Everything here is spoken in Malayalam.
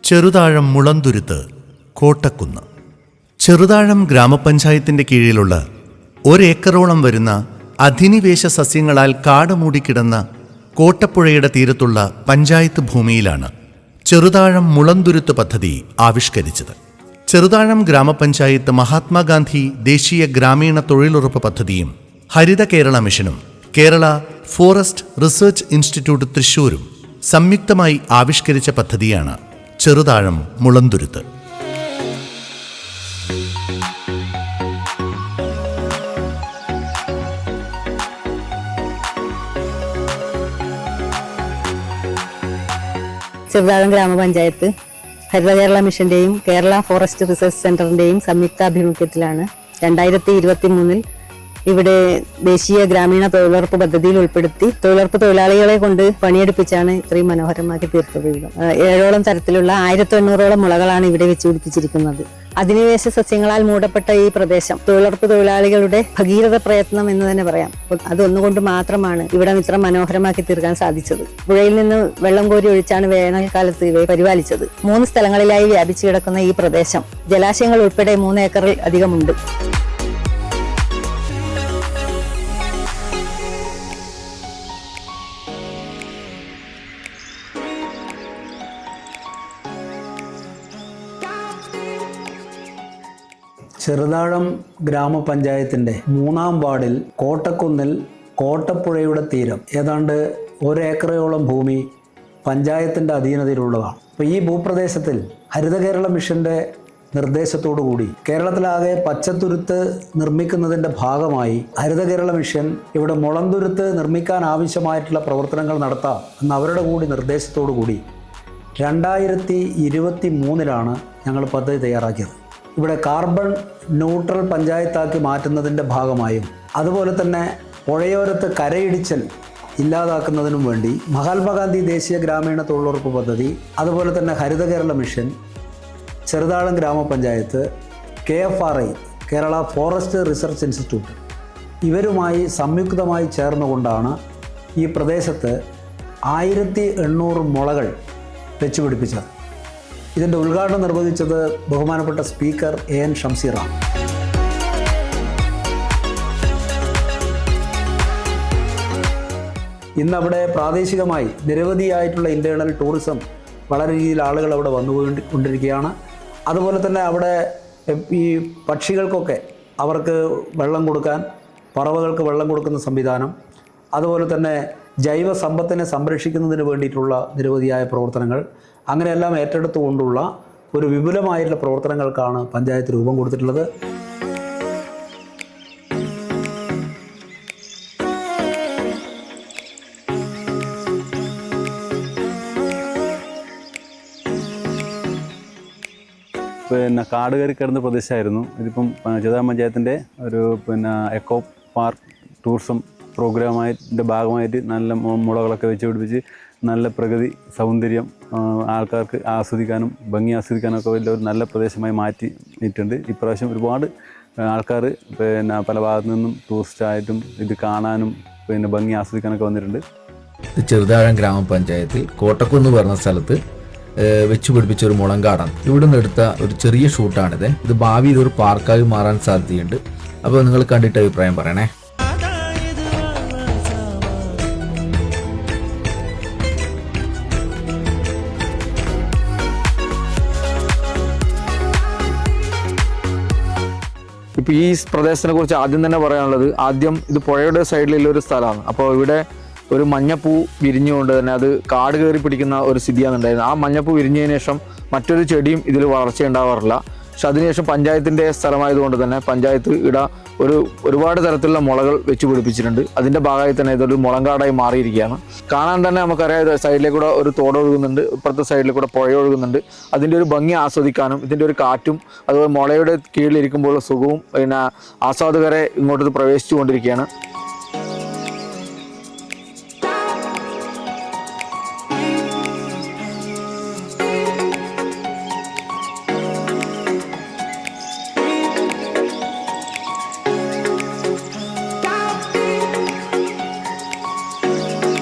ചെറുതാഴം മുളന്തുരുത്ത് കോട്ടക്കുന്ന്. ചെറുതാഴം ഗ്രാമപഞ്ചായത്തിൻ്റെ കീഴിലുള്ള ഒരേക്കറോളം വരുന്ന അധിനിവേശ സസ്യങ്ങളാൽ കാട് മൂടിക്കിടന്ന കോട്ടപ്പുഴയുടെ തീരത്തുള്ള പഞ്ചായത്ത് ഭൂമിയിലാണ് ചെറുതാഴം മുളന്തുരുത്ത് പദ്ധതി ആവിഷ്കരിച്ചത്. ചെറുതാഴം ഗ്രാമപഞ്ചായത്ത് മഹാത്മാഗാന്ധി ദേശീയ ഗ്രാമീണ തൊഴിലുറപ്പ് പദ്ധതിയും ഹരിത കേരള മിഷനും കേരള ഫോറസ്റ്റ് റിസർച്ച് ഇൻസ്റ്റിറ്റ്യൂട്ട് തൃശ്ശൂരും സംയുക്തമായി ആവിഷ്കരിച്ച പദ്ധതിയാണ് ചെറുതാഴം മുളന്തുരുത്ത്. ചെറുതാഴം ഗ്രാമപഞ്ചായത്ത് ഹരിത കേരള മിഷന്റെയും കേരള ഫോറസ്റ്റ് റിസർച്ച് സെന്ററിന്റെയും സംയുക്താഭിമുഖ്യത്തിലാണ് 2023 ഇവിടെ ദേശീയ ഗ്രാമീണ തൊഴിലുറപ്പ് പദ്ധതിയിൽ ഉൾപ്പെടുത്തി തൊഴിലുറപ്പ് തൊഴിലാളികളെ കൊണ്ട് പണിയെടുപ്പിച്ചാണ് ഇത്രയും മനോഹരമാക്കി തീർത്തത്. 7ഓളം തരത്തിലുള്ള 1800ഓളം മുളകളാണ് ഇവിടെ വെച്ച് പിടിപ്പിച്ചിരിക്കുന്നത്. അധിനിവേശ സസ്യങ്ങളാൽ മൂടപ്പെട്ട ഈ പ്രദേശം തൊഴിലുറപ്പ് തൊഴിലാളികളുടെ ഭഗീരഥ പ്രയത്നം എന്ന് തന്നെ പറയാം. അതൊന്നുകൊണ്ട് മാത്രമാണ് ഇവിടെ ഇത്ര മനോഹരമാക്കി തീർക്കാൻ സാധിച്ചത്. പുഴയിൽ നിന്ന് വെള്ളം കോരി ഒഴിച്ചാണ് വേനൽക്കാലത്ത് ഇവയെ പരിപാലിച്ചത്. 3 സ്ഥലങ്ങളിലായി വ്യാപിച്ചു കിടക്കുന്ന ഈ പ്രദേശം ജലാശയങ്ങൾ ഉൾപ്പെടെ 3 ഏക്കറിൽ അധികമുണ്ട്. ചെറുതാഴം ഗ്രാമപഞ്ചായത്തിൻ്റെ 3-ാം വാർഡിൽ കോട്ടക്കുന്നിൽ കോട്ടപ്പുഴയുടെ തീരം ഏതാണ്ട് 1 ഏക്കറോളം ഭൂമി പഞ്ചായത്തിൻ്റെ അധീനതയിലുള്ളതാണ്. അപ്പോൾ ഈ ഭൂപ്രദേശത്തിൽ ഹരിത കേരള മിഷൻ്റെ നിർദ്ദേശത്തോടു കൂടി കേരളത്തിലാകെ പച്ചത്തുരുത്ത് നിർമ്മിക്കുന്നതിൻ്റെ ഭാഗമായി ഹരിത കേരള മിഷൻ ഇവിടെ മുളന്തുരുത്ത് നിർമ്മിക്കാൻ ആവശ്യമായിട്ടുള്ള പ്രവർത്തനങ്ങൾ നടത്താം എന്ന അവരുടെ കൂടി നിർദ്ദേശത്തോടു കൂടി 2023 ഞങ്ങൾ പദ്ധതി തയ്യാറാക്കിയത്. ഇവിടെ കാർബൺ ന്യൂട്രൽ പഞ്ചായത്താക്കി മാറ്റുന്നതിൻ്റെ ഭാഗമായും അതുപോലെ തന്നെ പുഴയോരത്ത് കരയിടിച്ചൽ ഇല്ലാതാക്കുന്നതിനും വേണ്ടി മഹാത്മാഗാന്ധി ദേശീയ ഗ്രാമീണ തൊഴിലുറപ്പ് പദ്ധതി, അതുപോലെ തന്നെ ഹരിത കേരള മിഷൻ, ചെറുതാഴം ഗ്രാമപഞ്ചായത്ത്, KFRI Kerala forest research institute ഇവരുമായി സംയുക്തമായി ചേർന്നുകൊണ്ടാണ് ഈ പ്രദേശത്ത് 1800 മുളകൾ വെച്ചുപിടിപ്പിച്ചത്. ഇതിൻ്റെ ഉദ്ഘാടനം നിർവഹിച്ചത് ബഹുമാനപ്പെട്ട സ്പീക്കർ AN ഷംസീറാണ്. ഇന്നവിടെ പ്രാദേശികമായി നിരവധിയായിട്ടുള്ള ഇൻ്റേണൽ ടൂറിസം വളരെ രീതിയിൽ ആളുകൾ അവിടെ വന്നുകൊണ്ടിരിക്കുകയാണ്. അതുപോലെ തന്നെ അവിടെ ഈ പക്ഷികൾക്കൊക്കെ അവർക്ക് വെള്ളം കൊടുക്കാൻ, പറവകൾക്ക് വെള്ളം കൊടുക്കുന്ന സംവിധാനം, അതുപോലെ തന്നെ ജൈവ സമ്പത്തിനെ സംരക്ഷിക്കുന്നതിന് വേണ്ടിയിട്ടുള്ള നിരവധിയായ പ്രവർത്തനങ്ങൾ, അങ്ങനെയെല്ലാം ഏറ്റെടുത്തുകൊണ്ടുള്ള ഒരു വിപുലമായിട്ടുള്ള പ്രവർത്തനങ്ങൾക്കാണ് പഞ്ചായത്ത് രൂപം കൊടുത്തിട്ടുള്ളത്. കാട് കയറി കിടന്ന പ്രദേശമായിരുന്നു. ഇതിപ്പം ചെറുതാഴം പഞ്ചായത്തിൻ്റെ ഒരു എക്കോ പാർക്ക് ടൂറിസം പ്രോഗ്രാമിൻ്റെ ഭാഗമായിട്ട് നല്ല മുളകളൊക്കെ വെച്ച് പിടിപ്പിച്ച് നല്ല പ്രകൃതി സൗന്ദര്യം ആൾക്കാർക്ക് ആസ്വദിക്കാനും ഭംഗി ആസ്വദിക്കാനൊക്കെ വലിയ ഒരു നല്ല പ്രദേശമായി മാറ്റിയിട്ടുണ്ട്. ഇപ്രാവശ്യം ഒരുപാട് ആൾക്കാർ പല ഭാഗത്തു നിന്നും ടൂറിസ്റ്റായിട്ടും ഇത് കാണാനും ഭംഗി ആസ്വദിക്കാനൊക്കെ വന്നിട്ടുണ്ട്. ചെറുതാഴം ഗ്രാമപഞ്ചായത്തിൽ കോട്ടക്കുന്ന് പറഞ്ഞ സ്ഥലത്ത് വെച്ചു പിടിപ്പിച്ച ഒരു മുളങ്കാടാണ്. ഇവിടെ നിന്ന് എടുത്ത ഒരു ചെറിയ ഷൂട്ടാണിത്. ഇത് ഭാവിയിൽ ഒരു പാർക്കായി മാറാൻ സാധ്യതയുണ്ട്. അപ്പോൾ നിങ്ങൾ കണ്ടിട്ട് അഭിപ്രായം പറയണേ. ഇപ്പോൾ ഈ പ്രദേശത്തിനെ കുറിച്ച് ആദ്യം തന്നെ പറയാനുള്ളത്, ആദ്യം ഇത് പുഴയുടെ സൈഡിലുള്ള ഒരു സ്ഥലമാണ്. അപ്പോൾ ഇവിടെ ഒരു മഞ്ഞപ്പൂ വിരിഞ്ഞുകൊണ്ട് തന്നെ അത് കാട് കയറി പിടിക്കുന്ന ഒരു സ്ഥിതിയാണ് ഉണ്ടായിരുന്നത്. ആ മഞ്ഞപ്പൂ വിരിഞ്ഞതിന് ശേഷം മറ്റൊരു ചെടിയും ഇതിൽ വളർച്ച ഉണ്ടാവാറില്ല. പക്ഷെ അതിനുശേഷം പഞ്ചായത്തിൻ്റെ സ്ഥലമായതുകൊണ്ട് തന്നെ പഞ്ചായത്ത് ഇവിടെ ഒരുപാട് തരത്തിലുള്ള മുളകൾ വെച്ച് പിടിപ്പിച്ചിട്ടുണ്ട്. അതിൻ്റെ ഭാഗമായി തന്നെ ഇതൊരു മുളങ്കാടായി മാറിയിരിക്കുകയാണ്. കാണാൻ തന്നെ നമുക്കറിയാം, സൈഡിലേക്കൂടെ ഒരു തോടൊഴുകുന്നുണ്ട്, ഇപ്പുറത്തെ സൈഡിൽ കൂടെ പുഴ ഒഴുകുന്നുണ്ട്. അതിൻ്റെ ഒരു ഭംഗി ആസ്വദിക്കാനും ഇതിൻ്റെ ഒരു കാറ്റും അതുപോലെ മുളയുടെ കീഴിലിരിക്കുമ്പോൾ സുഖവും ആസ്വാദകരെ ഇങ്ങോട്ട് പ്രവേശിച്ചു കൊണ്ടിരിക്കുകയാണ്.